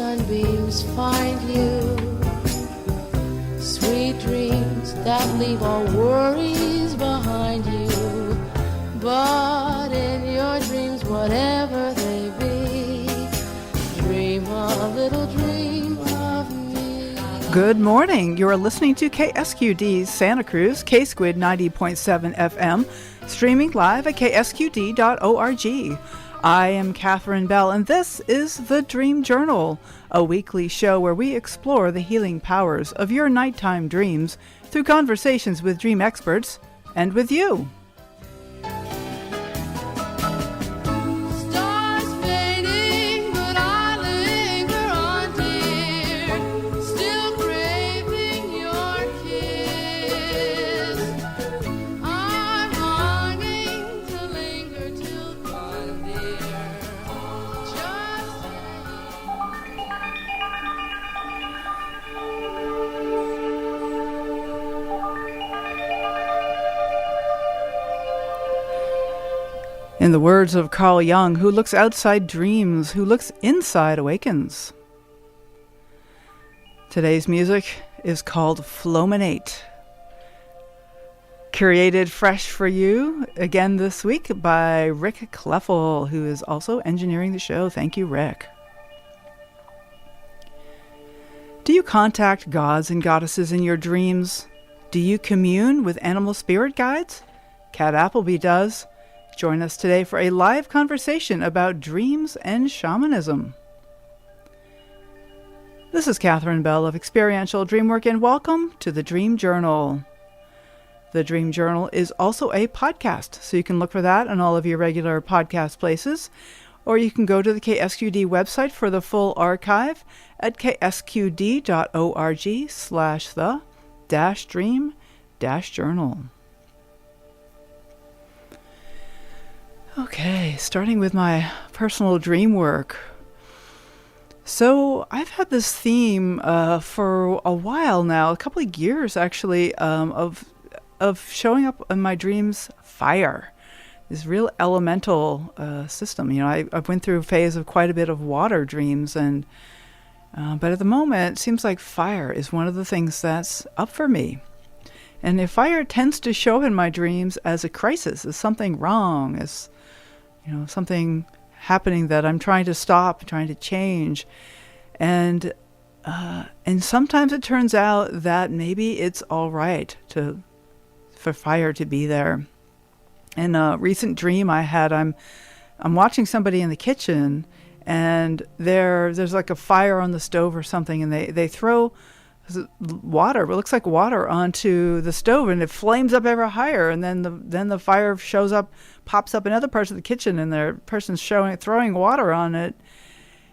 sunbeams find you. Sweet dreams that leave all worries behind you. But in your dreams, whatever they be, dream a little dream of me. Good morning. You are listening to KSQD Santa Cruz, K-Squid 90.7 FM, streaming live at ksqd.org. I am Catherine Bell, and this is The Dream Journal, a weekly show where we explore the healing powers of your nighttime dreams through conversations with dream experts and with you. In the words of Carl Jung, who looks outside dreams, who looks inside awakens. Today's music is called Flominate. Curated fresh for you again this week by Rick Kleffel, who is also engineering the show. Thank you, Rick. Do you contact gods and goddesses in your dreams? Do you commune with animal spirit guides? Kat Appleby does. Join us today for a live conversation about dreams and shamanism. This is Catherine Bell of Experiential Dreamwork, and welcome to The Dream Journal. The Dream Journal is also a podcast, so you can look for that on all of your regular podcast places, or you can go to the KSQD website for the full archive at ksqd.org/the-dream-journal. Okay, starting with my personal dream work. So I've had this theme for a while now, a couple of years actually, of showing up in my dreams fire, this real elemental system. You know, I went through a phase of quite a bit of water dreams, and but at the moment it seems like fire is one of the things that's up for me. And if fire tends to show up in my dreams as a crisis, as something wrong, as something happening that I'm trying to stop, trying to change. And sometimes it turns out that maybe it's all right for fire to be there. In a recent dream I had, I'm watching somebody in the kitchen, and there's like a fire on the stove or something, and they throw water, it looks like water, onto the stove, and it flames up ever higher, and then the fire pops up in other parts of the kitchen, and the person's throwing water on it,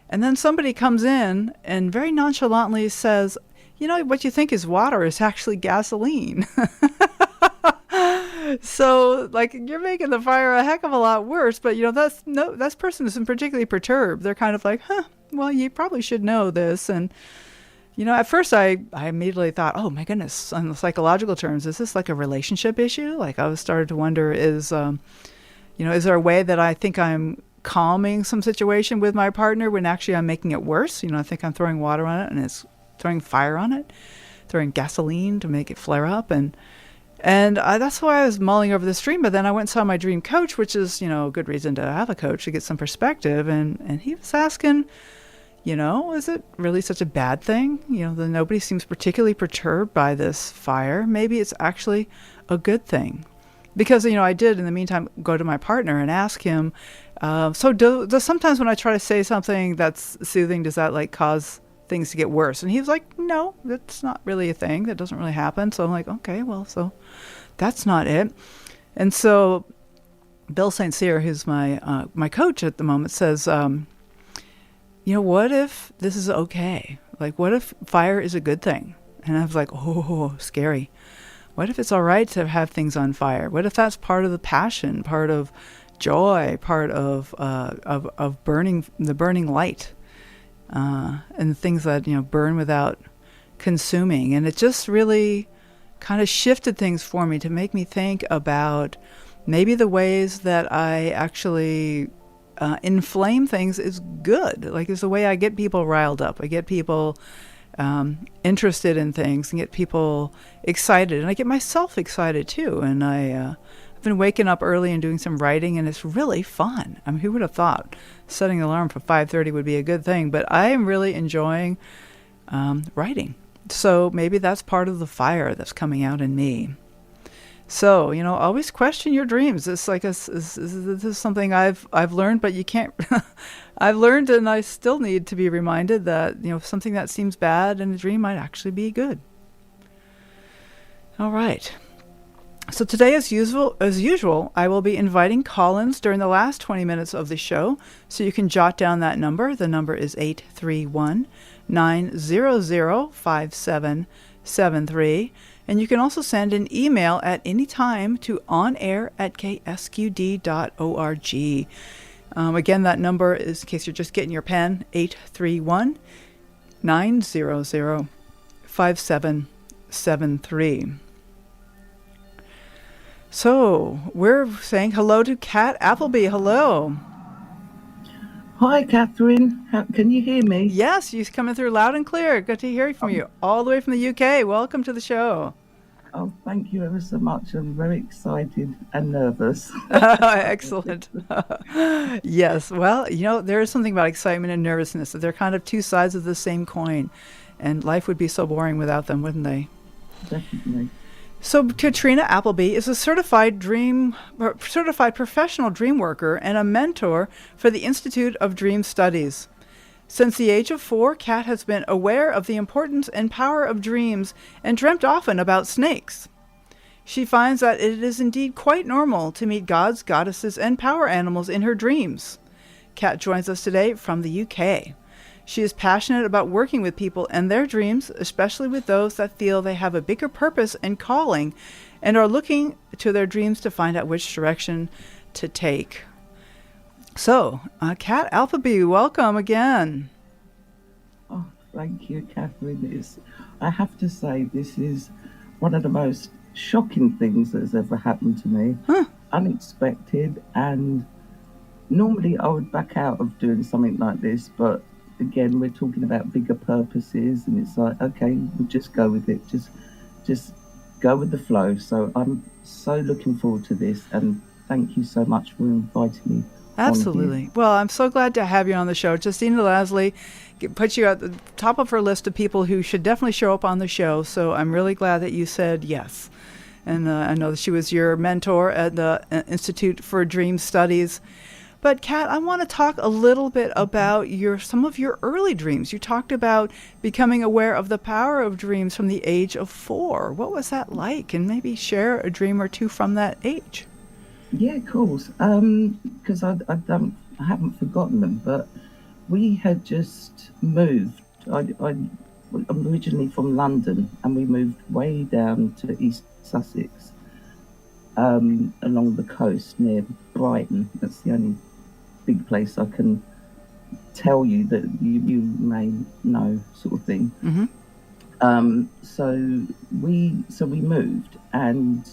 and then somebody comes in and very nonchalantly says, what you think is water is actually gasoline. So, you're making the fire a heck of a lot worse, but that person isn't particularly perturbed. They're kind of like, well, you probably should know this. And at first I immediately thought, oh my goodness, on the psychological terms, is this like a relationship issue? I was started to wonder, is there a way that I think I'm calming some situation with my partner when actually I'm making it worse? I think I'm throwing water on it, and it's throwing fire on it, throwing gasoline to make it flare up. And that's why I was mulling over this dream. But then I went and saw my dream coach, which is, a good reason to have a coach, to get some perspective. And he was asking, is it really such a bad thing? That nobody seems particularly perturbed by this fire. Maybe it's actually a good thing. Because, I did, in the meantime, go to my partner and ask him, does sometimes when I try to say something that's soothing, does that, cause things to get worse? And he was like, no, that's not really a thing. That doesn't really happen. So I'm like, okay, well, so that's not it. And so Bill St. Cyr, who's my coach at the moment, says, what if this is okay? What if fire is a good thing? And I was like, oh, scary. What if it's all right to have things on fire? What if that's part of the passion, part of joy, part of burning light, and things that burn without consuming? And it just really kind of shifted things for me to make me think about maybe the ways that I actually inflame things is good. Like, it's the way I get people riled up. I get people interested in things and get people excited. And I get myself excited, too. And I've been waking up early and doing some writing, and it's really fun. I mean, who would have thought setting an alarm for 5:30 would be a good thing? But I am really enjoying writing. So maybe that's part of the fire that's coming out in me. So, always question your dreams. It's like this is something I've learned, but you can't. I've learned, and I still need to be reminded that something that seems bad in a dream might actually be good. All right. So today, as usual, I will be inviting call-ins during the last 20 minutes of the show. So you can jot down that number. The number is 831-900-5773. And you can also send an email at any time to onair@ksqd.org. Again, that number is, in case you're just getting your pen, 831-900-5773. So we're saying hello to Kat Appleby. Hello. Hi, Catherine. Can you hear me? Yes, you're coming through loud and clear. Good to hear from you all the way from the UK. Welcome to the show. Oh, thank you ever so much. I'm very excited and nervous. Excellent. Yes. Well, there is something about excitement and nervousness. They're kind of two sides of the same coin. And life would be so boring without them, wouldn't they? Definitely. So Katrina Appleby is a certified professional dreamworker and a mentor for the Institute of Dream Studies. Since the age of 4, Kat has been aware of the importance and power of dreams and dreamt often about snakes. She finds that it is indeed quite normal to meet gods, goddesses, and power animals in her dreams. Kat joins us today from the UK. She is passionate about working with people and their dreams, especially with those that feel they have a bigger purpose and calling and are looking to their dreams to find out which direction to take. So, Kat Appleby, welcome again. Oh, thank you, Catherine. I have to say, this is one of the most shocking things that has ever happened to me. Unexpected, and normally I would back out of doing something like this, but again, we're talking about bigger purposes, and it's like, okay, we'll just go with it. Just go with the flow. So I'm so looking forward to this, and thank you so much for inviting me. Absolutely. Well, I'm so glad to have you on the show. Justina Lasley puts you at the top of her list of people who should definitely show up on the show. So I'm really glad that you said yes. And I know that she was your mentor at the Institute for Dream Studies. But Kat, I want to talk a little bit about some of your early dreams. You talked about becoming aware of the power of dreams from the age of 4. What was that like? And maybe share a dream or two from that age. Yeah, of course. Because I haven't forgotten them. But we had just moved. I'm originally from London, and we moved way down to East Sussex, along the coast near Brighton. That's the only big place I can tell you that you may know, sort of thing. Mm-hmm. So we moved, and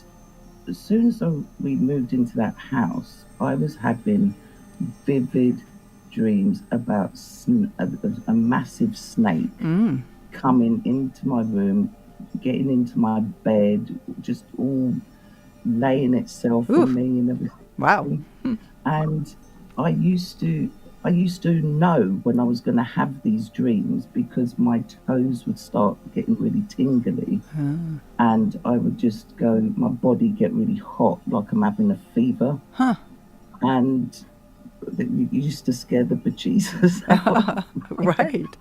as soon as we moved into that house, I was having vivid dreams about a massive snake coming into my room, getting into my bed, just all laying itself on me and everything. Wow. And I used to know when I was going to have these dreams, because my toes would start getting really tingly, and I would just my body get really hot, like I'm having a fever. And it used to scare the bejesus out. Right.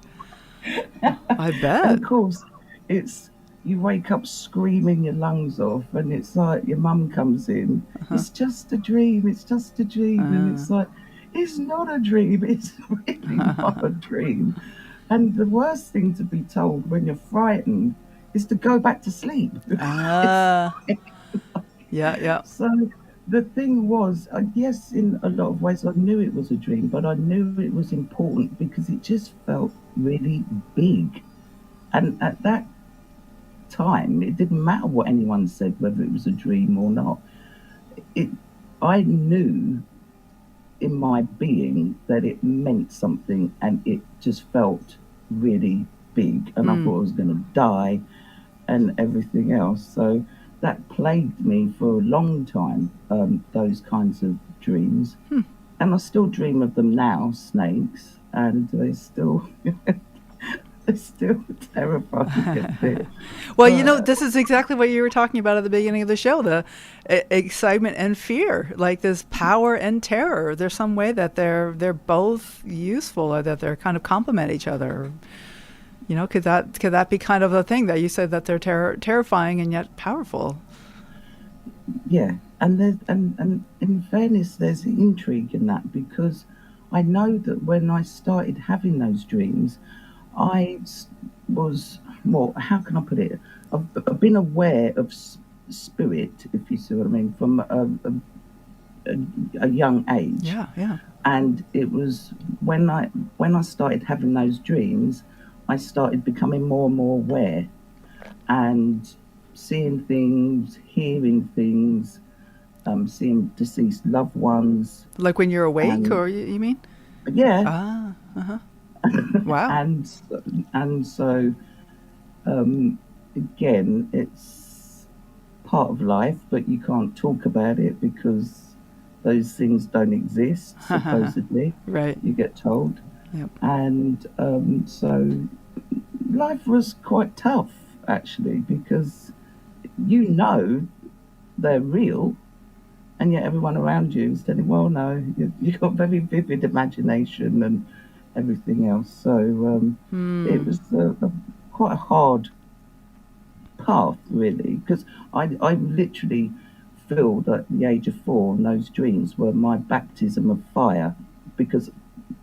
I bet. And of course, you wake up screaming your lungs off, and it's like your mum comes in. It's just a dream. It's just a dream. And it's like, it's not a dream. It's really not a dream. And the worst thing to be told when you're frightened is to go back to sleep. Yeah. So the thing was, yes, in a lot of ways, I knew it was a dream, but I knew it was important because it just felt really big. And at that time, it didn't matter what anyone said, whether it was a dream or not. I knew in my being that it meant something, and it just felt really big, and I thought I was going to die and everything else. So that plagued me for a long time, those kinds of dreams. And I still dream of them now, snakes, and they still they still terrify me a bit. Well, But this is exactly what you were talking about at the beginning of the show, the excitement and fear, like this power and terror. There's some way that they're both useful, or that they're kind of complement each other. Could that be kind of a thing that you said, that they're terrifying and yet powerful? yeah, and there's and in fairness, there's intrigue in that, because I know that when I started having those dreams, I was more. How can I put it? I've been aware of spirit, if you see what I mean, from a young age. Yeah, yeah. And it was when I started having those dreams, I started becoming more and more aware, and seeing things, hearing things, seeing deceased loved ones, Like when you're awake, and or you mean? yeah, Ah, uh-huh. Wow. and so again, it's part of life, but you can't talk about it because those things don't exist, supposedly. Right. You get told. Yep. And so life was quite tough, actually, because they're real, and yet everyone around you is telling, well, no, you've got very vivid imagination and everything else. So it was quite a hard path, really, because I literally feel that the age of 4 and those dreams were my baptism of fire, because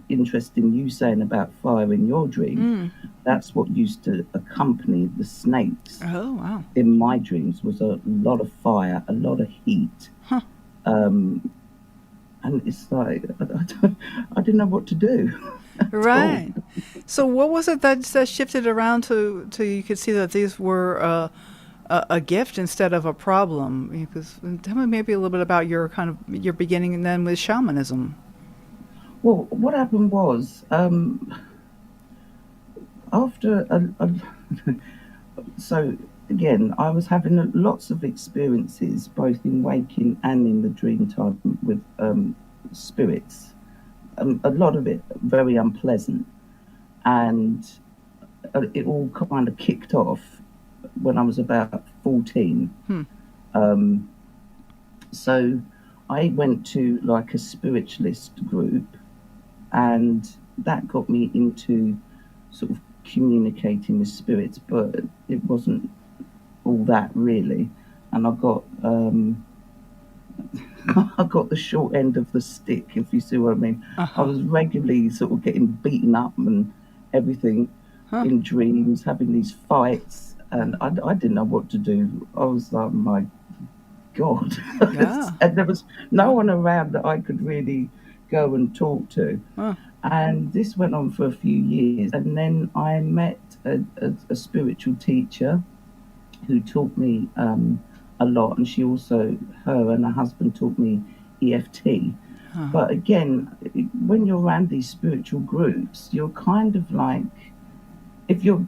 interesting you saying about fire in your dream, that's what used to accompany the snakes Oh, wow. in my dreams, was a lot of fire, a lot of heat. Huh. And it's like I didn't know what to do. Right. So what was it that shifted around to you could see that these were a gift instead of a problem? Because tell me maybe a little bit about your beginning, and then with shamanism. Well, what happened was, after so again, I was having lots of experiences, both in waking and in the dream time, with spirits. A lot of it very unpleasant, and it all kind of kicked off when I was about 14. So I went to like a spiritualist group, and that got me into sort of communicating with spirits, but it wasn't all that really. And I got I got the short end of the stick, if you see what I mean. I was regularly sort of getting beaten up and everything in dreams, having these fights, and I didn't know what to do. I was like, my God. Yeah. And there was no one around that I could really go and talk to. And this went on for a few years. And then I met a spiritual teacher who taught me a lot. And she also, her and her husband taught me EFT. But again, when you're around these spiritual groups, you're kind of like, if you're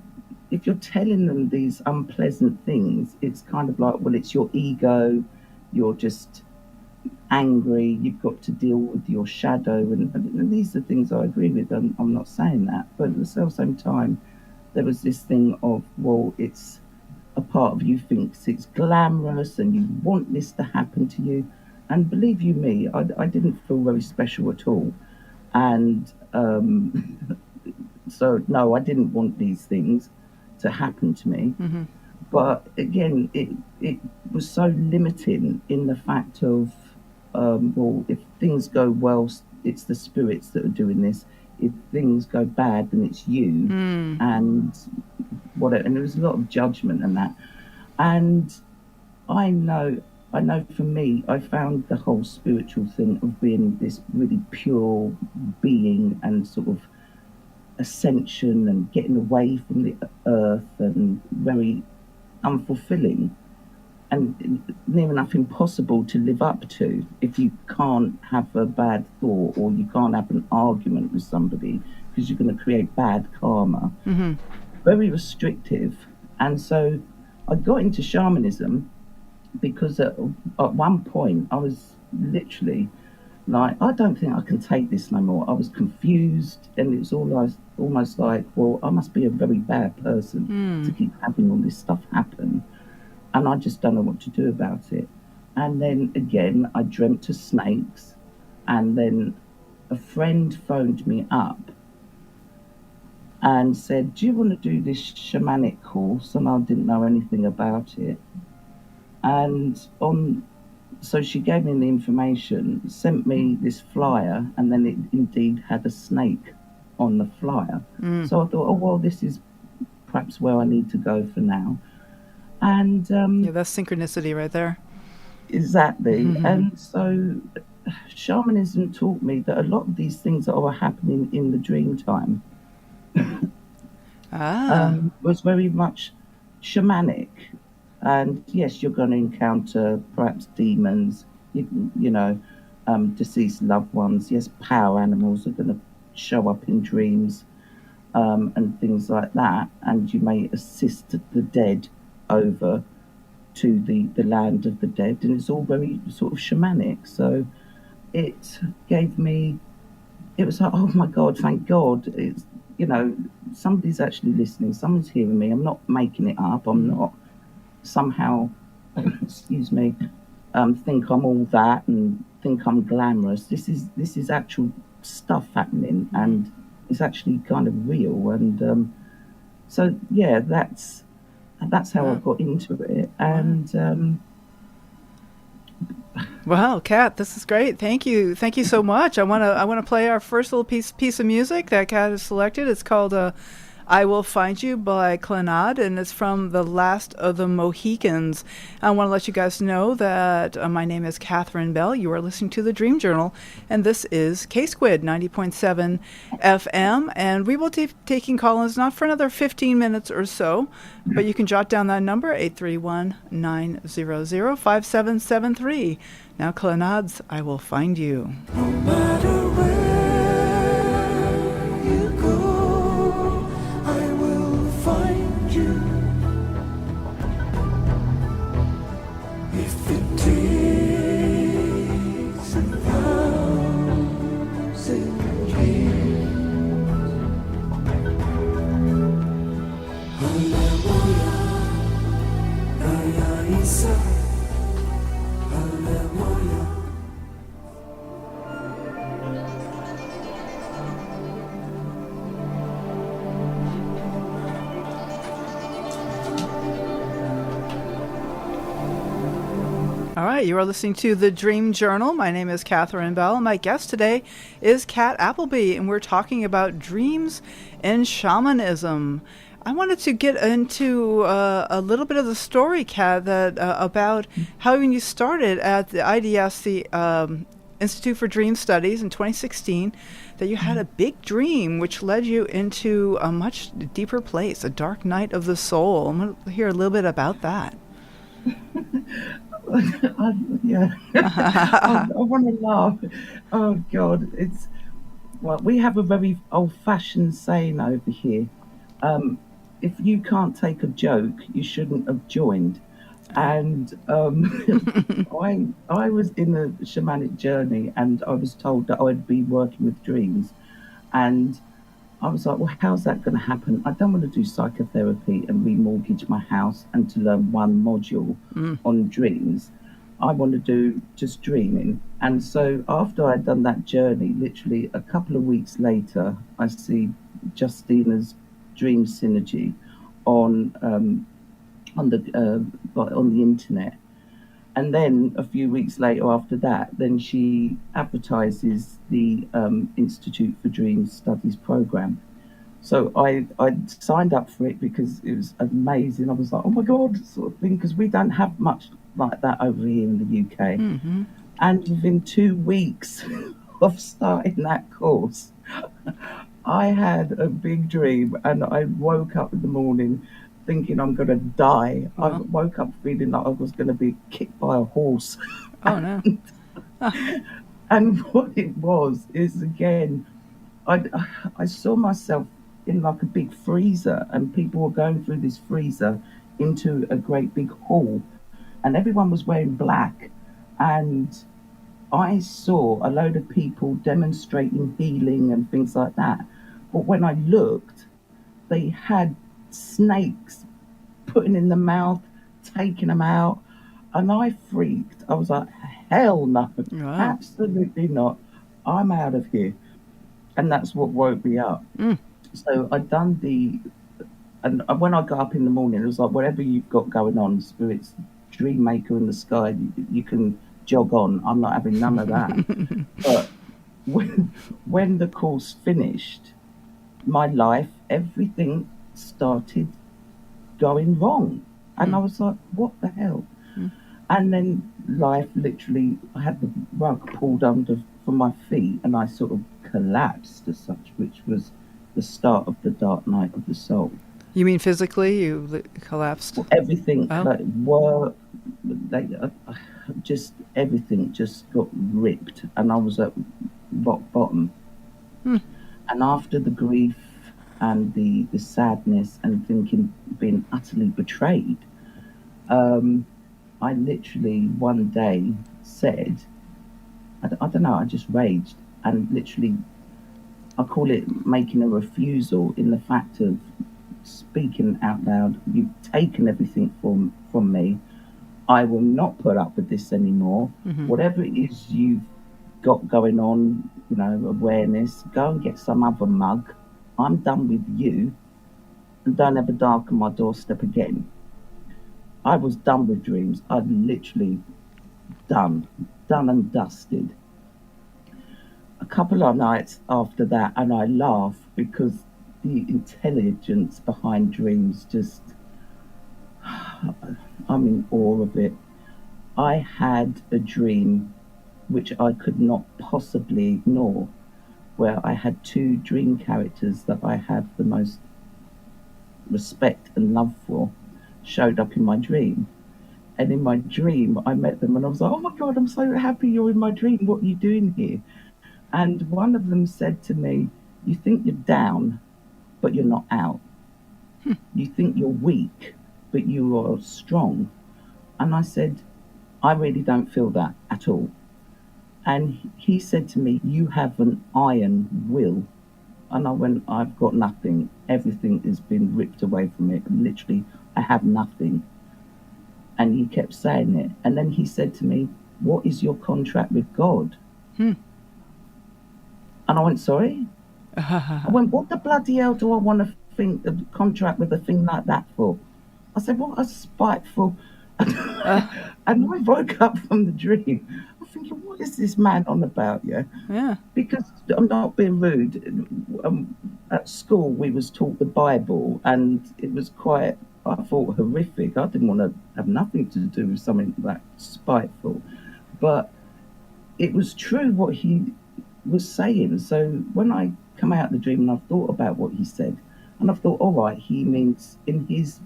telling them these unpleasant things, it's kind of like, well, it's your ego, you're just angry, you've got to deal with your shadow, and these are things I agree with. I'm not saying that, but at the same time, there was this thing of, well, it's a part of you thinks it's glamorous and you want this to happen to you, and believe you me, I didn't feel very special at all, and so no, I didn't want these things to happen to me. But again, it was so limiting in the fact of, well, if things go well, it's the spirits that are doing this. If things go bad, then it's you. And and there was a lot of judgment and that. And I know for me, I found the whole spiritual thing of being this really pure being and sort of ascension and getting away from the earth and very unfulfilling. and near enough impossible to live up to if you can't have a bad thought or you can't have an argument with somebody because you're going to create bad karma. Very restrictive. And so I got into shamanism because at one point I was literally like, I don't think I can take this no more. I was confused, and it was almost like, well, I must be a very bad person to keep having all this stuff happen, and I just don't know what to do about it. And then again, I dreamt of snakes, and then a friend phoned me up and said, do you want to do this shamanic course? And I didn't know anything about it. And so she gave me the information, sent me this flyer, and then it indeed had a snake on the flyer. So I thought, oh, well, this is perhaps where I need to go for now. And yeah, that's synchronicity right there. Exactly. And so shamanism taught me that a lot of these things that were happening in the dream time was very much shamanic. And yes, you're going to encounter perhaps demons, deceased loved ones. Yes, power animals are going to show up in dreams and things like that. And you may assist the dead over to the land of the dead. And it's all very sort of shamanic. So it gave me, it was like, oh my God, thank God. It's, somebody's actually listening. Someone's hearing me. I'm not making it up. I'm not somehow, excuse me, think I'm all that and think I'm glamorous. This is actual stuff happening, and it's actually kind of real. And so yeah, that's how I got into it. And wow, Kat, this is great. Thank you so much. I want to play our first little piece of music that Kat has selected. It's called I Will Find You by Clannad, and it's from The Last of the Mohicans. I want to let you guys know that my name is Catherine Bell. You are listening to The Dream Journal, and this is K-Squid 90.7 FM, and we will be taking call-ins not for another 15 minutes or so, but you can jot down that number, 831-900-5773. Now Clannad's I Will Find You. No matter where you go, I will find you. If it takes 1,000 years. Hallelujah, Naya Isa. Hallelujah. All right, you are listening to The Dream Journal. My name is Catherine Bell, and my guest today is Kat Appleby, and we're talking about dreams and shamanism. I wanted to get into a little bit of the story, Kat, that about how when you started at the IDS, the Institute for Dream Studies in 2016, that you had a big dream which led you into a much deeper place, a dark night of the soul. I'm going to hear a little bit about that. I want to laugh. Oh God, we have a very old-fashioned saying over here. If you can't take a joke, you shouldn't have joined. And I was in a shamanic journey, and I was told that I'd be working with dreams, and I was like, well, how's that going to happen? I don't want to do psychotherapy and remortgage my house and to learn one module on dreams. I want to do just dreaming. And so after I'd done that journey, literally a couple of weeks later, I see Justina's Dream Synergy on the internet. And then a few weeks later after that, then she advertises the Institute for Dream Studies program. So I signed up for it because it was amazing. I was like, oh my God, sort of thing, because we don't have much like that over here in the UK. Mm-hmm. And within 2 weeks of starting that course, I had a big dream, and I woke up in the morning thinking I'm going to die. I Well, woke up feeling like I was going to be kicked by a horse. oh no. And what it was is, again, I, I saw myself in like a big freezer, and people were going through this freezer into a great big hall, and everyone was wearing black. And I saw a load of people demonstrating healing and things like that. But when I looked, they had snakes putting in the mouth, taking them out, and I freaked. I was like, hell no, Wow. absolutely not. I'm out of here. And that's what woke me up. Mm. So I'd done and when I got up in the morning, it was like, whatever you've got going on, spirits, dream maker in the sky, you can jog on. I'm not having none of that. But when the course finished, my life, everything started going wrong. And I was like, what the hell? And then life literally, I had the rug pulled under from my feet, and I sort of collapsed as such, which was the start of the dark night of the soul. You mean physically you collapsed? Everything, Oh. like work, like, just everything just got ripped, and I was at rock bottom. And after the grief and the sadness and thinking, being utterly betrayed, I literally one day said, I don't know, I just raged, and literally, I call it making a refusal, in the fact of speaking out loud. You've taken everything from me. I will not put up with this anymore. Whatever it is you've got going on, awareness, go and get some other mug. I'm done with you, and don't ever darken my doorstep again. I was done with dreams. I'd literally done and dusted. A couple of nights after that, and I laugh because the intelligence behind dreams just, I'm in awe of it. I had a dream which I could not possibly ignore, where I had two dream characters that I had the most respect and love for showed up in my dream. And in my dream, I met them, and I was like, oh my God, I'm so happy you're in my dream. What are you doing here? And one of them said to me, you think you're down, but you're not out. You think you're weak, but you are strong. And I said, I really don't feel that at all. And he said to me, you have an iron will. And I went, I've got nothing. Everything has been ripped away from me. Literally, I have nothing. And he kept saying it. And then he said to me, what is your contract with God? And I went, sorry? I went, what the bloody hell do I want to think a contract with a thing like that for? I said, what a spiteful. And I woke up from the dream. I'm thinking, what is this man on about? Yeah. Because I'm not being rude. At school, we was taught the Bible, and it was quite, I thought, horrific. I didn't want to have nothing to do with something that spiteful. But it was true what he was saying. So when I come out of the dream and I've thought about what he said, and I've thought, all right, he means in his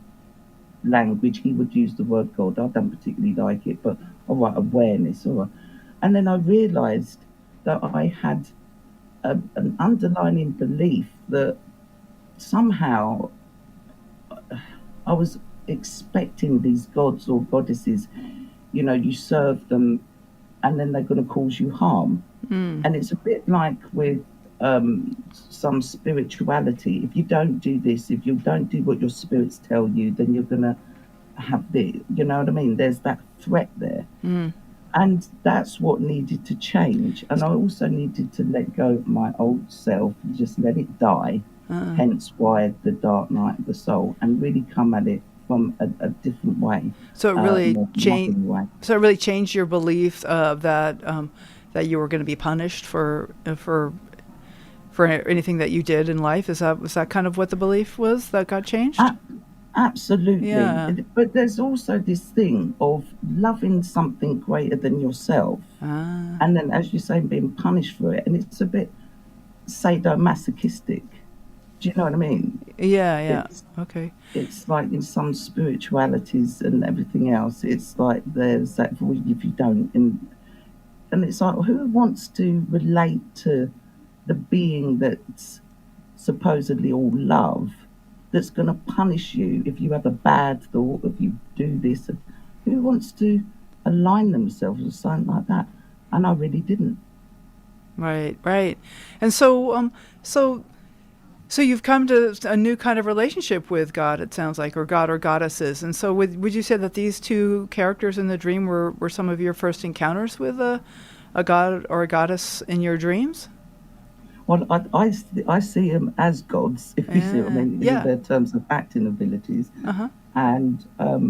language, he would use the word God. I don't particularly like it, but all right, awareness, all right. And then I realized that I had an underlying belief that somehow I was expecting these gods or goddesses, you serve them and then they're going to cause you harm. And it's a bit like with some spirituality. If you don't do this, if you don't do what your spirits tell you, then you're going to have the, you know what I mean? There's that threat there. And that's what needed to change. And I also needed to let go of my old self, just let it die. Hence why the dark night of the soul, and really come at it from a different way. So it really more changed. loving way. So it really changed your belief that that you were going to be punished for anything that you did in life. Was that kind of what the belief was that got changed? Absolutely. Yeah. But there's also this thing of loving something greater than yourself. And then, as you say, being punished for it. And it's a bit sadomasochistic. Do you know what I mean? Yeah. It's Okay. it's like in some spiritualities and everything else, it's like there's that void if you don't, and it's like who wants to relate to the being that's supposedly all love, that's going to punish you if you have a bad thought, if you do this. Who wants to align themselves with something like that? And I really didn't. Right. And so you've come to a new kind of relationship with God, it sounds like, or God or goddesses. And so would you say that these two characters in the dream were some of your first encounters with a god or a goddess in your dreams? Well, I see them as gods, if you see what I mean, in Yeah. their terms of acting abilities. Uh-huh. And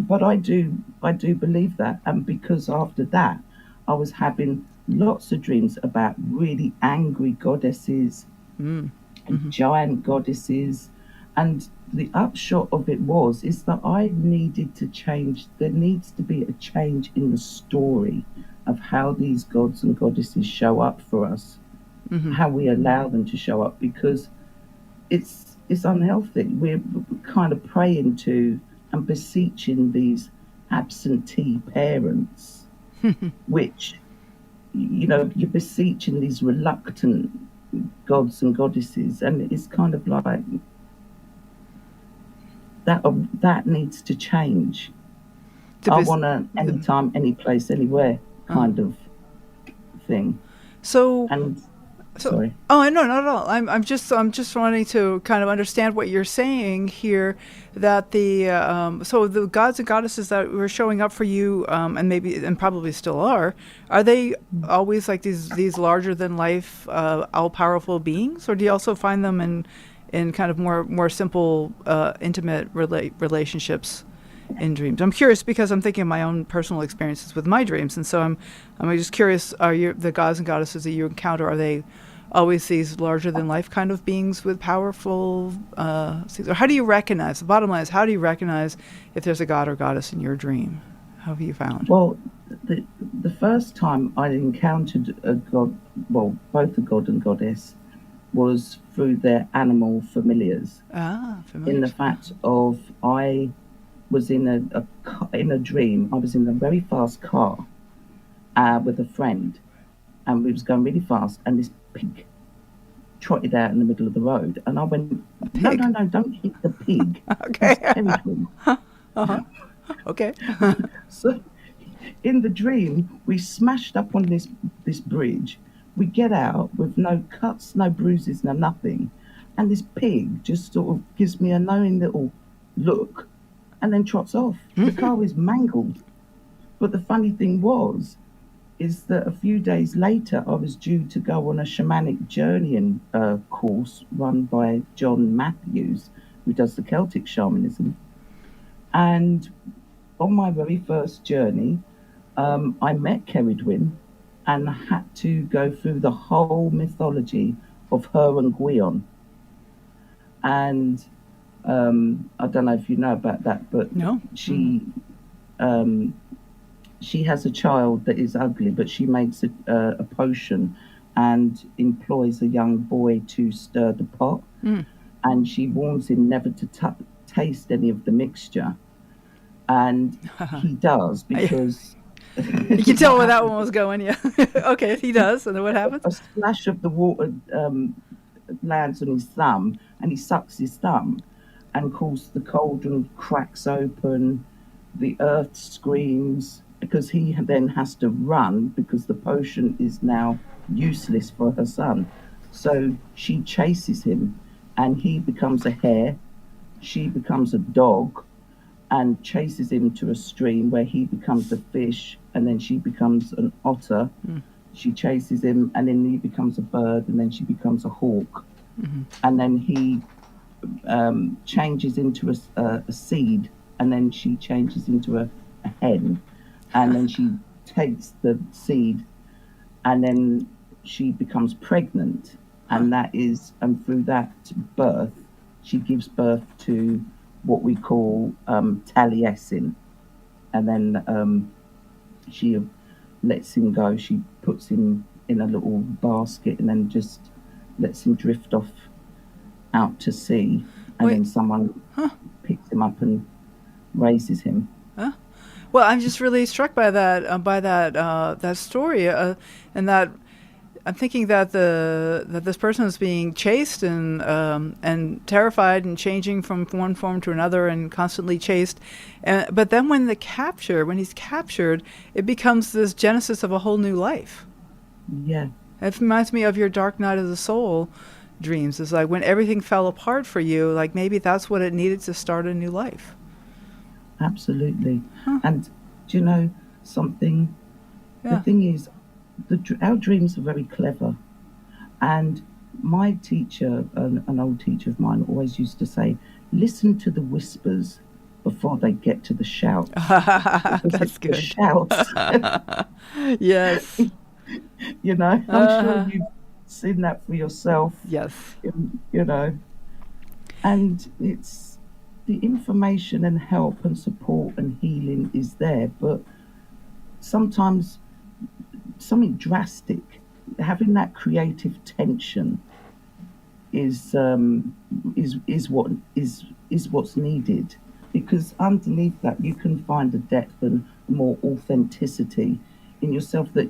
but I do believe that, and because after that, I was having lots of dreams about really angry goddesses Mm. and giant goddesses, and the upshot of it is that I needed to change. There needs to be a change in the story of how these gods and goddesses show up for us, how we allow them to show up, because it's unhealthy. We're kind of praying to and beseeching these absentee parents, which you're beseeching these reluctant gods and goddesses, and it's kind of like that needs to change. To I bes- want a anytime, any place, anywhere kind of thing. So And So, sorry. oh no, not at all. I'm just wanting to kind of understand what you're saying here. That so the gods and goddesses that were showing up for you, and maybe and probably still are they always like these larger than life, all powerful beings, or do you also find them in kind of more simple, intimate relationships in dreams? I'm curious because I'm thinking of my own personal experiences with my dreams, and so I'm just curious. Are the gods and goddesses that you encounter, are they always these larger than life kind of beings with powerful things? Or how do you recognize? The bottom line is, how do you recognize if there's a god or goddess in your dream? How have you found? Well, the first time I encountered a god, well, both a god and goddess, was through their animal familiars. In Familiar. the fact of I was in in a dream. I was in a very fast car with a friend, and we was going really fast, and this pig trotted out in the middle of the road, and I went, no, Pig? no, no, don't hit the pig. Okay. That's terrible. Okay. So in the dream, we smashed up on this bridge. We get out with no cuts, no bruises, no nothing, and this pig just sort of gives me a knowing little look, and then trots off. The car is mangled. But the funny thing is that a few days later, I was due to go on a shamanic journeying course run by John Matthews, who does the Celtic shamanism. And on my very first journey, I met Ceridwen and had to go through the whole mythology of her and Gwion. And I don't know if you know about that, but No. She has a child that is ugly, but she makes a potion and employs a young boy to stir the pot. And she warns him never to taste any of the mixture. And he does, because You can tell where that one was going, yeah. Okay, he does, and then what happens? a splash of the water lands on his thumb, and he sucks his thumb, and of course the cauldron cracks open, the earth screams, because he then has to run because the potion is now useless for her son. So she chases him, and he becomes a hare, she becomes a dog, and chases him to a stream where he becomes a fish, and then she becomes an otter. She chases him, and then he becomes a bird, and then she becomes a hawk. And then he changes into a seed, and then she changes into a hen, and then she takes the seed, and then she becomes pregnant, and through that birth, she gives birth to what we call Taliesin, and then she lets him go. She puts him in a little basket and then just lets him drift off out to sea. and Wait. then someone picks him up and raises him. Well, I'm just really struck by that story, and that I'm thinking that this person is being chased and terrified and changing from one form to another and constantly chased, but then when he's captured, it becomes this genesis of a whole new life. Yeah. It reminds me of your Dark Night of the Soul dreams. It's like when everything fell apart for you, like maybe that's what it needed to start a new life. Absolutely. And do you know something? Yeah. The thing is, our dreams are very clever. And my teacher, an old teacher of mine, always used to say, listen to the whispers before they get to the shouts. That's good. The shouts. Yes. You know, I'm sure you've seen that for yourself. Yes. You know, and it's the information and help and support and healing is there, but sometimes something drastic, having that creative tension is what's needed, because underneath that you can find a depth and more authenticity in yourself that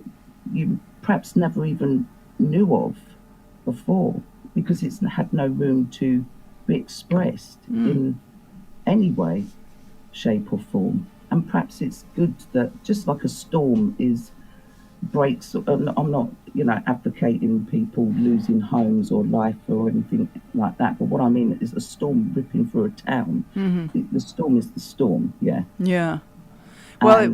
you perhaps never even knew of before, because it's had no room to be expressed in any way, shape or form. And perhaps it's good that, just like a storm breaks, I'm not advocating people losing homes or life or anything like that, but what I mean is a storm ripping through a town. The storm is the storm. Yeah. Well,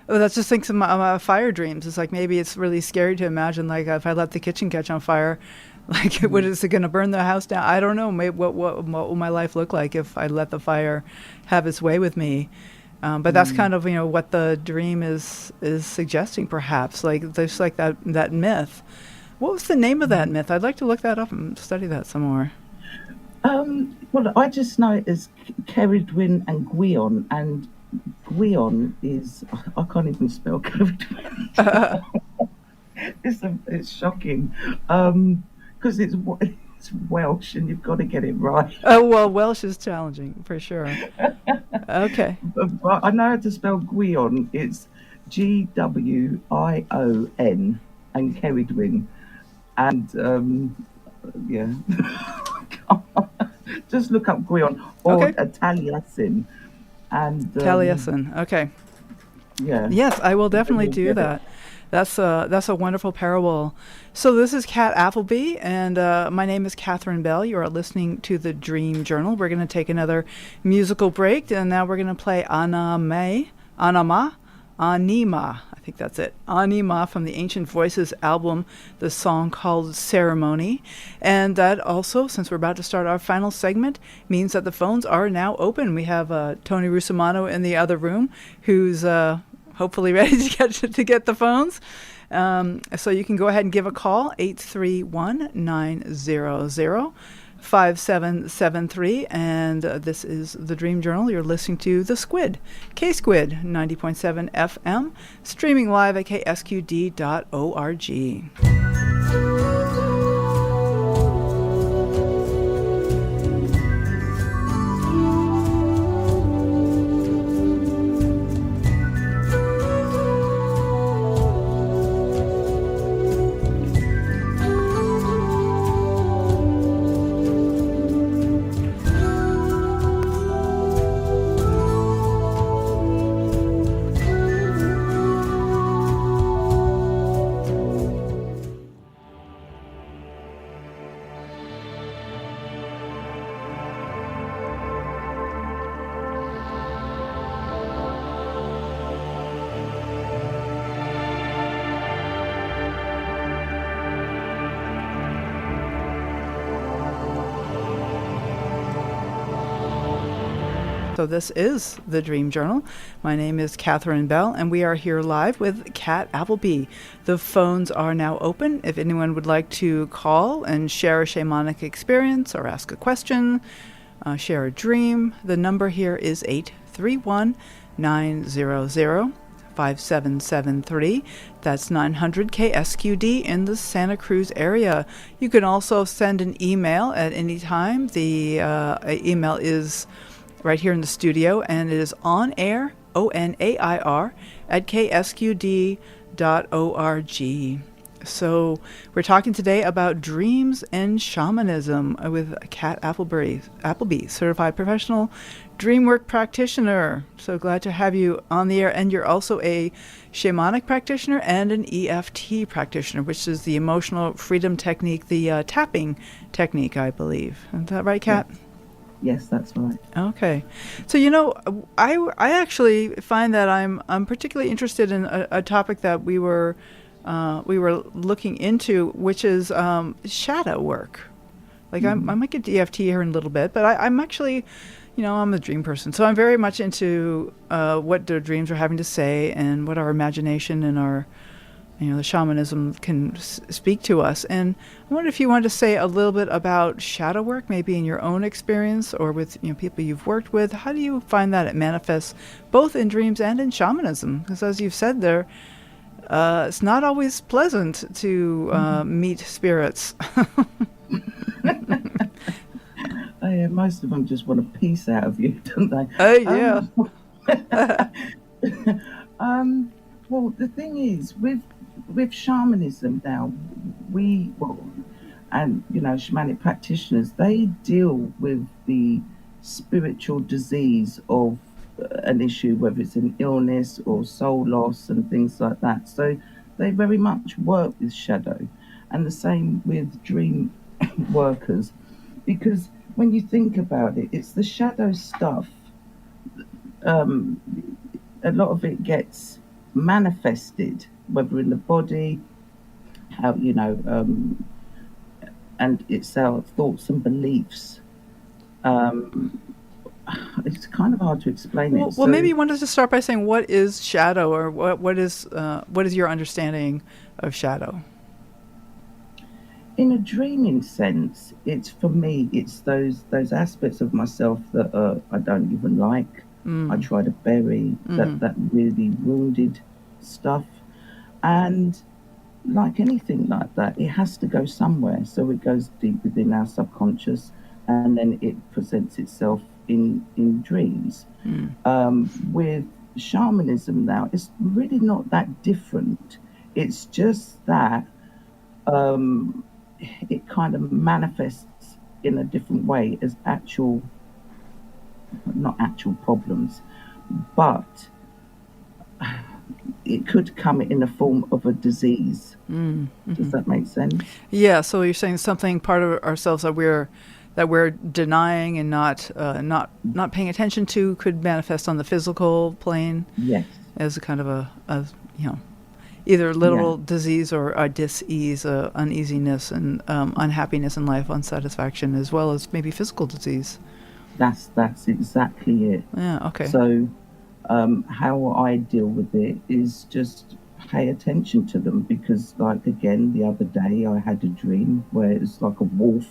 And, that's just things of my fire dreams. It's like maybe it's really scary to imagine, like, if I let the kitchen catch on fire, like, what is it going to burn the house down? I don't know. Maybe what will my life look like if I let the fire have its way with me? But that's kind of what the dream is suggesting, perhaps. Like there's like that myth. What was the name of that myth? I'd like to look that up and study that some more. Well, I just know it as Ceridwen and Gwion, and Gwion is, I can't even spell Ceridwen. It's shocking, because it's Welsh and you've got to get it right. Oh, well, Welsh is challenging for sure. Okay. But I know how to spell Gwion. It's Gwion, and Ceridwen, and just look up Gwion or Taliesin. And Taliesin. Okay. Yeah. Yes, I will definitely do that. That's a wonderful parable. So this is Kat Appleby, and my name is Catherine Bell. You are listening to the Dream Journal. We're going to take another musical break, and now we're going to play Anima. I think that's it. Anima from the Ancient Voices album, the song called Ceremony. And that also, since we're about to start our final segment, means that the phones are now open. We have Tony Rusomano in the other room, who's hopefully ready to get the phones. So you can go ahead and give a call, 831-900-5773. And this is the Dream Journal. You're listening to The Squid, K-Squid, 90.7 FM, streaming live at ksqd.org. So this is the Dream Journal. My name is Catherine Bell, and we are here live with Kat Appleby. The phones are now open. If anyone would like to call and share a shamanic experience or ask a question, share a dream, the number here is 831-900-5773. 5773. That's 900 KSQD in the Santa Cruz area. You can also send an email at any time. The email is right here in the studio, and it is on air, ONAIR, at ksqd.org. So we're talking today about dreams and shamanism with Kat Appleby, Certified Professional Dreamwork Practitioner. So glad to have you on the air. And you're also a shamanic practitioner and an EFT practitioner, which is the emotional freedom technique, the tapping technique, I believe. Is that right, Kat? Yes, that's right. Okay. So, you know, I actually find that I'm particularly interested in a topic that we were looking into, which is shadow work. Like I might get EFT here in a little bit, but I'm actually, you know, I'm a dream person, so I'm very much into what the dreams are having to say and what our imagination and our, you know, the shamanism can speak to us. And I wonder if you wanted to say a little bit about shadow work, maybe in your own experience or with, you know, people you've worked with. How do you find that it manifests both in dreams and in shamanism? Because as you've said there, it's not always pleasant to meet spirits. Most of them just want a piece out of you, don't they? Oh, yeah. Well, the thing is, with shamanism now, and, you know, shamanic practitioners, they deal with the spiritual disease of an issue, whether it's an illness or soul loss and things like that. So they very much work with shadow, and the same with dream workers, because when you think about it, it's the shadow stuff. A lot of it gets manifested, whether in the body, how, you know, and it's our thoughts and beliefs. It's kind of hard to explain it. Well, maybe you wanted to start by saying what is shadow, or what is your understanding of shadow? In a dreaming sense, it's, for me, it's those aspects of myself that I don't even like. I try to bury that really wounded stuff, and like anything like that, it has to go somewhere. So it goes deep within our subconscious, and then it presents itself in dreams. With shamanism now, it's really not that different. It's just that it kind of manifests in a different way as not actual problems, but it could come in the form of a disease. Does that make sense? Yeah. So you're saying something part of ourselves that we're denying and not paying attention to could manifest on the physical plane. Yes. As a kind of a you know, either literal disease or a dis-ease, uneasiness and unhappiness in life, unsatisfaction, as well as maybe physical disease. That's exactly it. Yeah. Okay. So how I deal with it is just pay attention to them, because, like, again, the other day I had a dream where it was like a wolf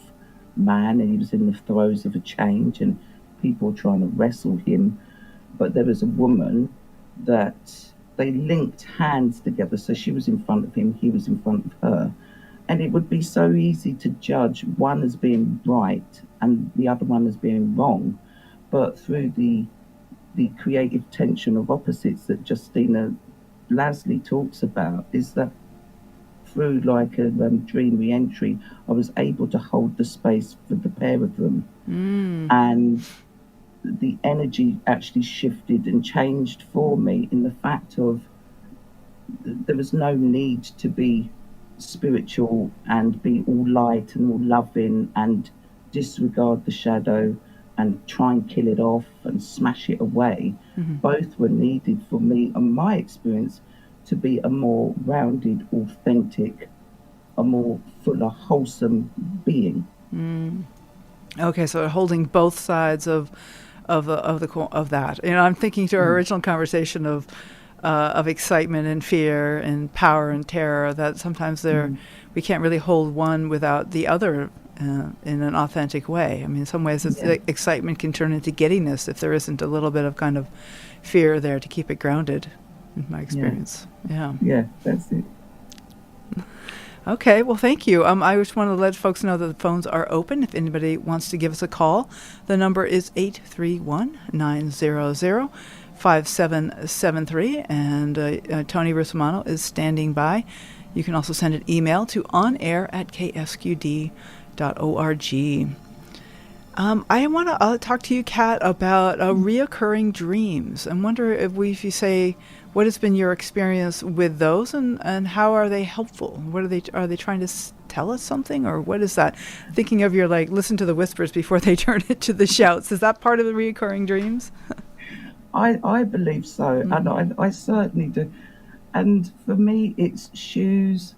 man, and he was in the throes of a change and people were trying to wrestle him, but there was a woman that they linked hands together, so she was in front of him, he was in front of her, and it would be so easy to judge one as being right and the other one as being wrong, but through the creative tension of opposites that Justina Lasley talks about, is that through like a dream re-entry, I was able to hold the space for the pair of them, and the energy actually shifted and changed for me, in the fact of there was no need to be spiritual and be all light and all loving and disregard the shadow and try and kill it off and smash it away. Both were needed for me, and my experience, to be a more rounded, authentic, a more fuller, wholesome being. Okay, so holding both sides of that. You know, I'm thinking to our original conversation of excitement and fear and power and terror, that sometimes we can't really hold one without the other in an authentic way. I mean, in some ways, excitement can turn into giddiness if there isn't a little bit of kind of fear there to keep it grounded. in my experience. Yeah. Yeah, that's it. Okay, well, thank you. I just want to let folks know that the phones are open. If anybody wants to give us a call, the number is 831-900-5773, and Tony Rusomano is standing by. You can also send an email to onair@ksqd.org. I want to talk to you, Kat, about reoccurring dreams. I wonder if you say, what has been your experience with those, and how are they helpful? What are they trying to tell us something, or what is that? Thinking of your, like, listen to the whispers before they turn into the shouts. Is that part of the reoccurring dreams? I believe so, and I certainly do. And for me, it's shoes,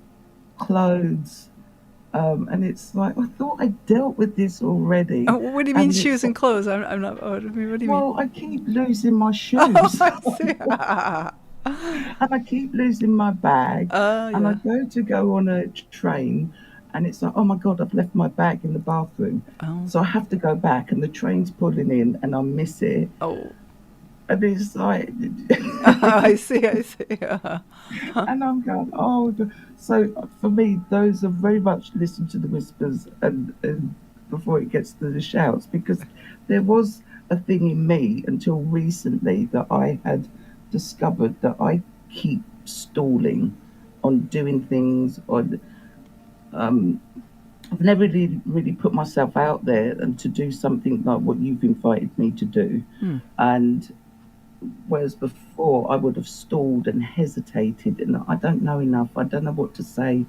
clothes, and it's like, I thought I dealt with this already. Oh, what do you mean, shoes and clothes? I'm not. What do you mean? Well, I keep losing my shoes. Oh, I see. And I keep losing my bag. And I go on a train, and it's like, oh my God, I've left my bag in the bathroom. Oh. So I have to go back, and the train's pulling in, and I miss it. Oh. And it's like... I see. And I'm going, oh. So for me, those are very much listen to the whispers and before it gets to the shouts, because there was a thing in me until recently that I had discovered that I keep stalling on doing things. I've never really put myself out there and to do something like what you've invited me to do. And whereas before I would have stalled and hesitated, and I don't know enough, I don't know what to say,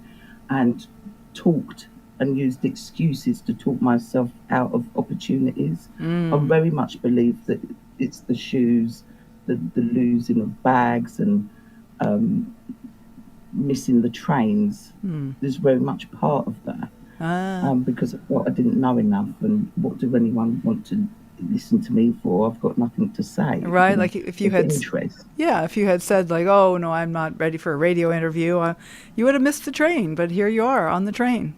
and talked and used excuses to talk myself out of opportunities. I very much believe that it's the shoes, the losing of bags, and missing the trains is very much part of that. Because I thought I didn't know enough, and what do anyone want to listen to me for? I've got nothing to say. Right, like if you had interest. Yeah, if you had said, like, oh no, I'm not ready for a radio interview, you would have missed the train, but here you are on the train.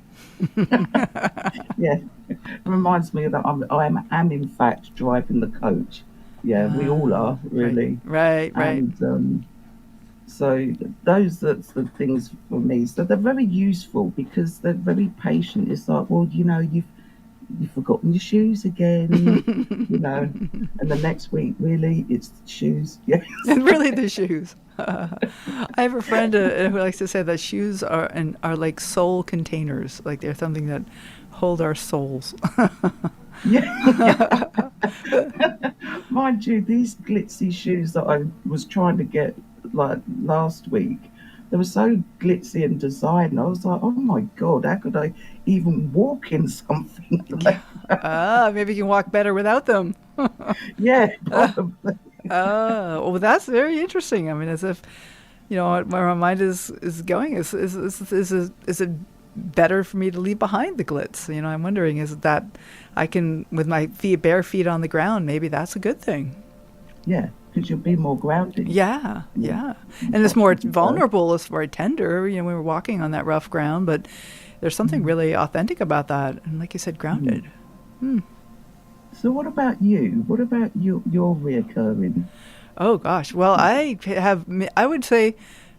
Yeah, it reminds me that I am in fact driving the coach. Yeah, we all are, really. Right. And so those are the things for me. So they're very useful because they're very patient. It's like, well, you've forgotten your shoes again, and the next week, really, it's the shoes. Yes. And really the shoes. I have a friend who likes to say that shoes are like soul containers, like they're something that hold our souls. Yeah. Mind you, these glitzy shoes that I was trying to get like last week, they were so glitzy and designed. I was like, oh my God, how could I even walk in something like that? Maybe you can walk better without them. Yeah, probably. Well, that's very interesting. I mean, as if, where my mind is going is it better for me to leave behind the glitz? I'm wondering, is that I can, with my bare feet on the ground, maybe that's a good thing. Yeah, because you'll be more grounded. Yeah. And it's more vulnerable, it's very tender, we were walking on that rough ground, but there's something really authentic about that. And like you said, grounded. So what about you? What about your reoccurring? Oh, gosh. Well, I would say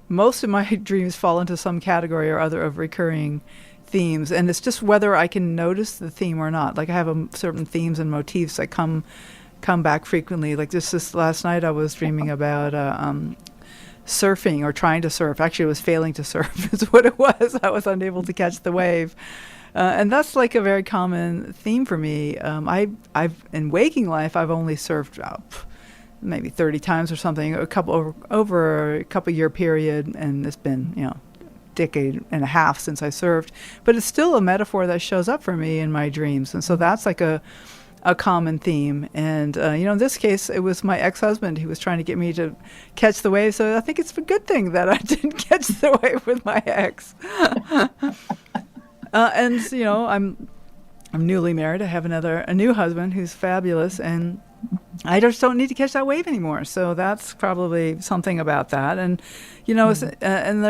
most of my dreams fall into some category or other of recurring themes. And it's just whether I can notice the theme or not. Like I have certain themes and motifs that come back frequently. Like this last night I was dreaming about surfing or trying to surf. Actually, it was failing to surf is what it was. I was unable to catch the wave. And that's like a very common theme for me. I've in waking life, I've only surfed maybe 30 times or something, over a couple year period, and it's been decade and a half since I surfed. But it's still a metaphor that shows up for me in my dreams, and so that's like a common theme. And in this case, it was my ex-husband who was trying to get me to catch the wave. So I think it's a good thing that I didn't catch the wave with my ex. And I'm newly married. I have a new husband who's fabulous, and I just don't need to catch that wave anymore. So that's probably something about that. And and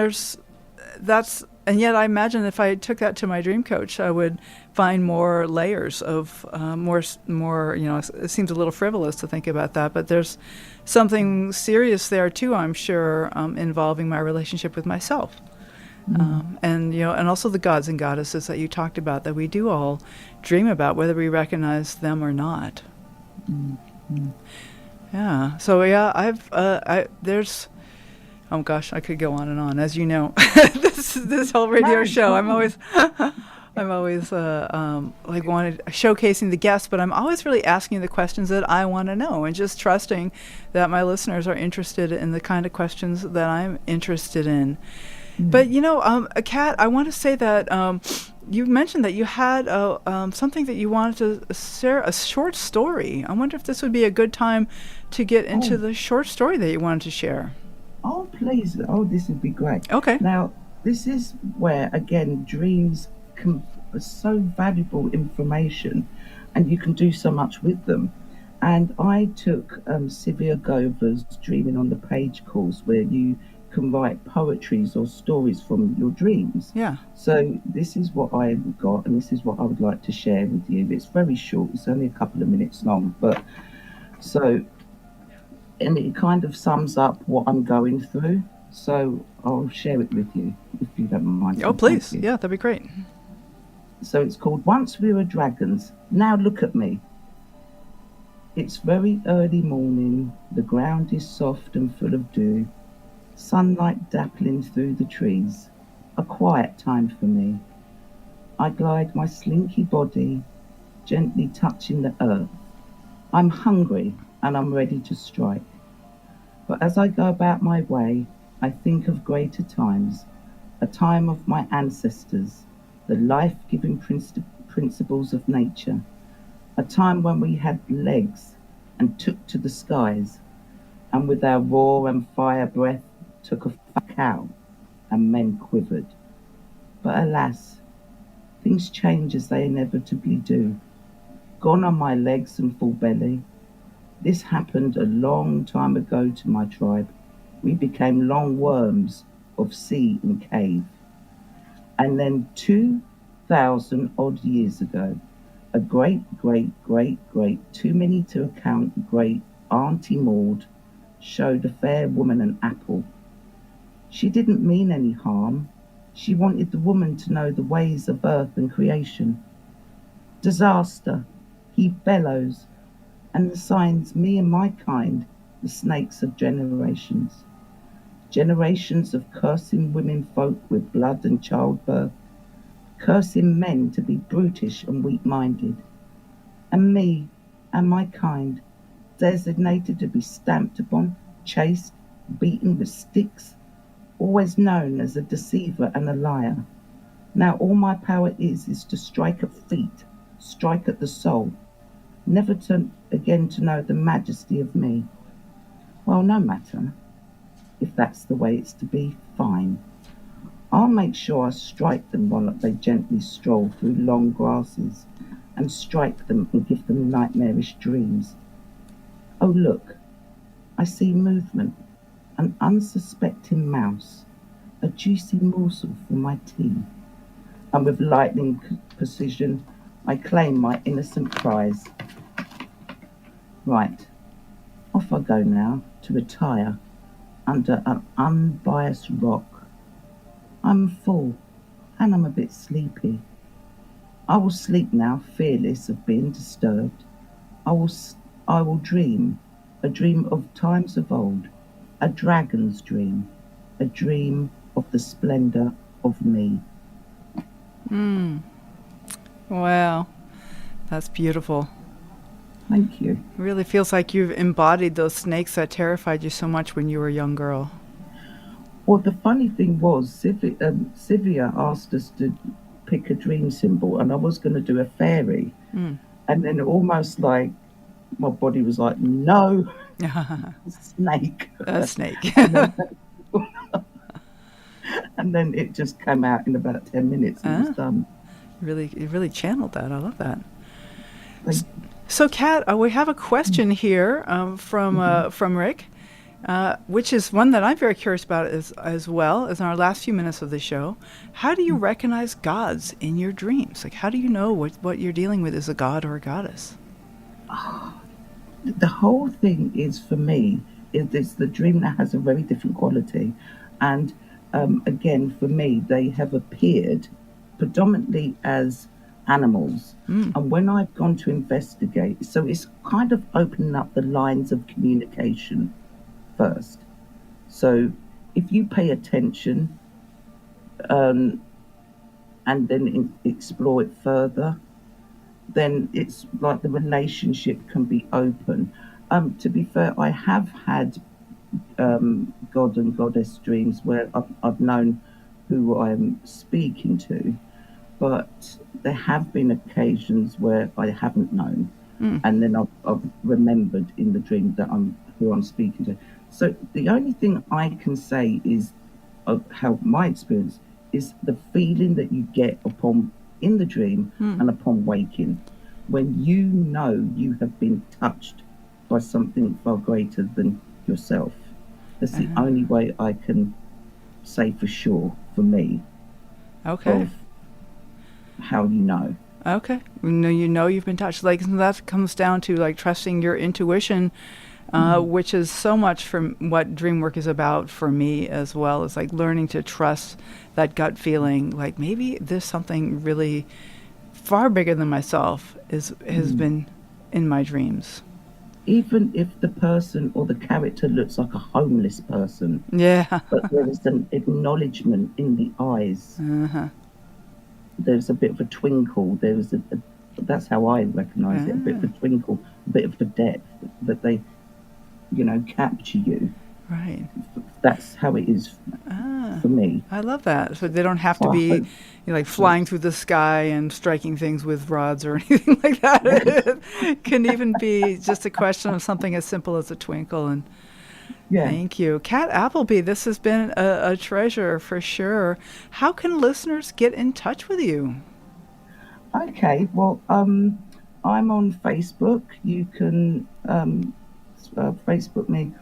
and yet I imagine if I took that to my dream coach, I would find more layers of more. It seems a little frivolous to think about that, but there's something serious there too. I'm sure involving my relationship with myself, and also the gods and goddesses that you talked about that we do all dream about, whether we recognize them or not. Mm-hmm. Yeah. So there's. Oh gosh, I could go on and on. As you know, this whole radio show, I'm always wanted showcasing the guests, but I'm always really asking the questions that I want to know, and just trusting that my listeners are interested in the kind of questions that I'm interested in. But Kat, I want to say that you mentioned that you had something that you wanted to share, a short story. I wonder if this would be a good time to get into the short story that you wanted to share. Oh, please. Oh, this would be great. Okay. Now, this is where, again, dreams are so valuable information, and you can do so much with them. And I took Sylvia Gover's Dreaming on the Page course, where you can write poetries or stories from your dreams. Yeah. So this is what I got, and this is what I would like to share with you. It's very short. It's only a couple of minutes long, but and it kind of sums up what I'm going through. So I'll share it with you, if you don't mind. Oh, please. Yeah, that'd be great. So it's called Once We Were Dragons, Now Look at Me. It's very early morning. The ground is soft and full of dew. Sunlight dappling through the trees. A quiet time for me. I glide my slinky body, gently touching the earth. I'm hungry and I'm ready to strike. But as I go about my way, I think of greater times, a time of my ancestors, the life-giving principles of nature, a time when we had legs and took to the skies, and with our roar and fire breath took a cow, and men quivered. But alas, things change as they inevitably do. Gone are my legs and full belly. This happened a long time ago to my tribe. We became long worms of sea and cave. And then 2,000 odd years ago, a great, too many to account, great Auntie Maud showed a fair woman an apple. She didn't mean any harm. She wanted the woman to know the ways of earth and creation. Disaster, he bellows, and the signs me and my kind, the snakes of generations. Generations of cursing women folk with blood and childbirth, cursing men to be brutish and weak-minded, and me and my kind, designated to be stamped upon, chased, beaten with sticks, always known as a deceiver and a liar. Now all my power is to strike at feet, strike at the soul, never to again to know the majesty of me. Well, no matter. If that's the way it's to be, fine. I'll make sure I strike them while they gently stroll through long grasses, and strike them and give them nightmarish dreams. Oh, look, I see movement, an unsuspecting mouse, a juicy morsel for my tea. And with lightning precision, I claim my innocent prize. Right, off I go now to retire under an unbiased rock. I'm full and I'm a bit sleepy. I will sleep now, fearless of being disturbed. I will dream, a dream of times of old, a dragon's dream, a dream of the splendor of me. Wow, that's beautiful. Thank you. It really feels like you've embodied those snakes that terrified you so much when you were a young girl. Well, the funny thing was, Sylvia asked us to pick a dream symbol, and I was going to do a fairy. And then almost like my body was like, no, snake. A snake. And then it just came out in about 10 minutes and it was done. You really channeled that. I love that. So, Kat, we have a question here from Rick. which is one that I'm very curious about as well as in our last few minutes of the show. How do you recognize gods in your dreams? Like, how do you know what you're dealing with is a god or a goddess? The whole thing is, for me, it's the dream that has a very different quality. And again, for me, they have appeared predominantly as animals. And when I've gone to investigate, so it's kind of opening up the lines of communication first. So if you pay attention and then explore it further, then it's like the relationship can be open. To be fair, I have had god and goddess dreams where I've known who I'm speaking to, but there have been occasions where I haven't known, and then I've remembered in the dream that who I'm speaking to. So the only thing I can say is how my experience is the feeling that you get in the dream and upon waking, when you know you have been touched by something far greater than yourself. That's the only way I can say for sure, for me, of how you know. Okay. You know you've been touched. Like, that comes down to like trusting your intuition, which is so much from what dream work is about for me as well. It's like learning to trust that gut feeling, like maybe there's something really far bigger than myself has been in my dreams. Even if the person or the character looks like a homeless person, but there is an acknowledgement in the eyes. There's a bit of a twinkle. There's that's how I recognise it. A bit of a twinkle, a bit of a depth that they, capture you. Right. That's how it is for me. I love that. So they don't have to be like flying through the sky and striking things with rods or anything like that. It can even be just a question of something as simple as a twinkle. And thank you. Kat Appleby, this has been a treasure for sure. How can listeners get in touch with you? Okay, well, I'm on Facebook. You can Facebook me.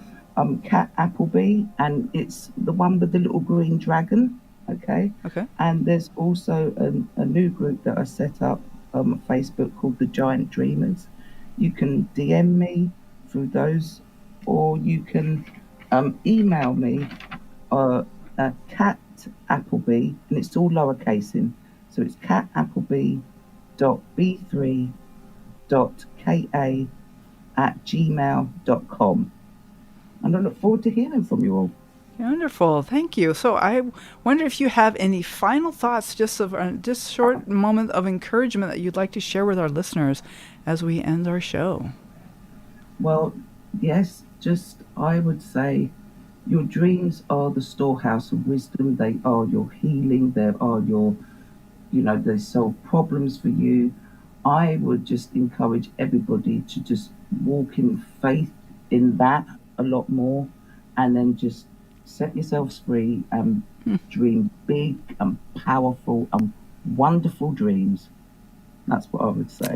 Kat Appleby, and it's the one with the little green dragon. Okay. And there's also a new group that I set up on Facebook called the Giant Dreamers. You can DM me through those, or you can email me Kat Appleby, and it's all lowercase in. So it's katappleby.b3.ka@gmail.com. And I look forward to hearing from you all. Wonderful. Thank you. So I wonder if you have any final thoughts, just short moment of encouragement that you'd like to share with our listeners as we end our show. Well, yes, I would say your dreams are the storehouse of wisdom. They are your healing. They are they solve problems for you. I would just encourage everybody to just walk in faith in that a lot more, and then just set yourselves free and dream big and powerful and wonderful dreams. That's what I would say.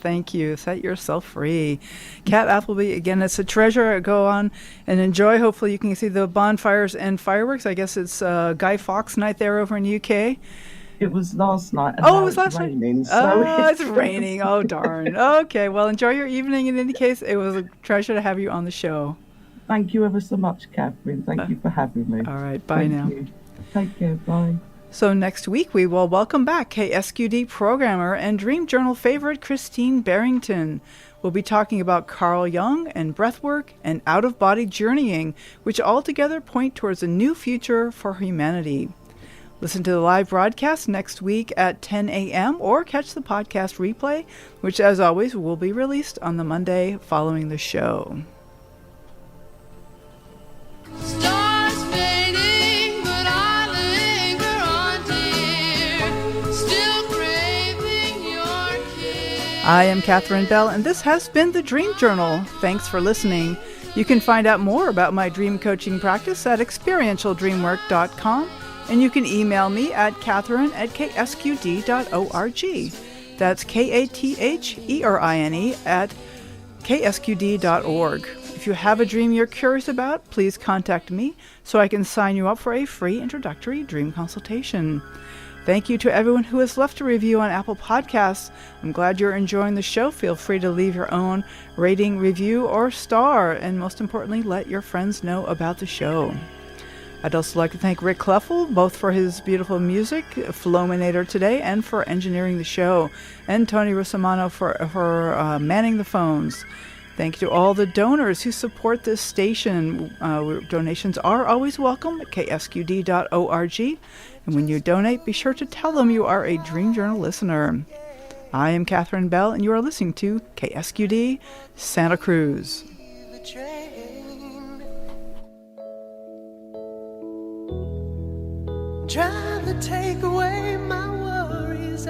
Thank you. Set yourself free. Kat Appleby, again, it's a treasure. Go on and enjoy. Hopefully you can see the bonfires and fireworks. I guess it's Guy Fawkes night there over in the UK. It was last night. It was last night. So it's raining. Oh, darn. Okay, well, enjoy your evening. In any case, it was a treasure to have you on the show. Thank you ever so much, Catherine. Thank you for having me. All right, bye now. You. Take care, bye. So next week, we will welcome back KSQD programmer and Dream Journal favorite Christine Barrington. We'll be talking about Carl Jung and breathwork and out-of-body journeying, which altogether point towards a new future for humanity. Listen to the live broadcast next week at 10 a.m. or catch the podcast replay, which, as always, will be released on the Monday following the show. Stars fading, but I linger on, dear, still craving your kiss. I am Catherine Bell, and this has been the Dream Journal. Thanks for listening. You can find out more about my dream coaching practice at experientialdreamwork.com, and you can email me at catherine@ksqd.org. That's KATHERINE at ksqd.org. If you have a dream you're curious about, please contact me so I can sign you up for a free introductory dream consultation. Thank you to everyone who has left a review on Apple Podcasts. I'm glad you're enjoying the show. Feel free to leave your own rating, review, or star, and most importantly, let your friends know about the show. I'd also like to thank Rick Cleffel, both for his beautiful music, Flominator today, and for engineering the show, and Tony Russamano for manning the phones. Thank you to all the donors who support this station. Donations are always welcome at ksqd.org. And when you donate, be sure to tell them you are a Dream Journal listener. I am Catherine Bell, and you are listening to KSQD Santa Cruz. Trying to take away my worries.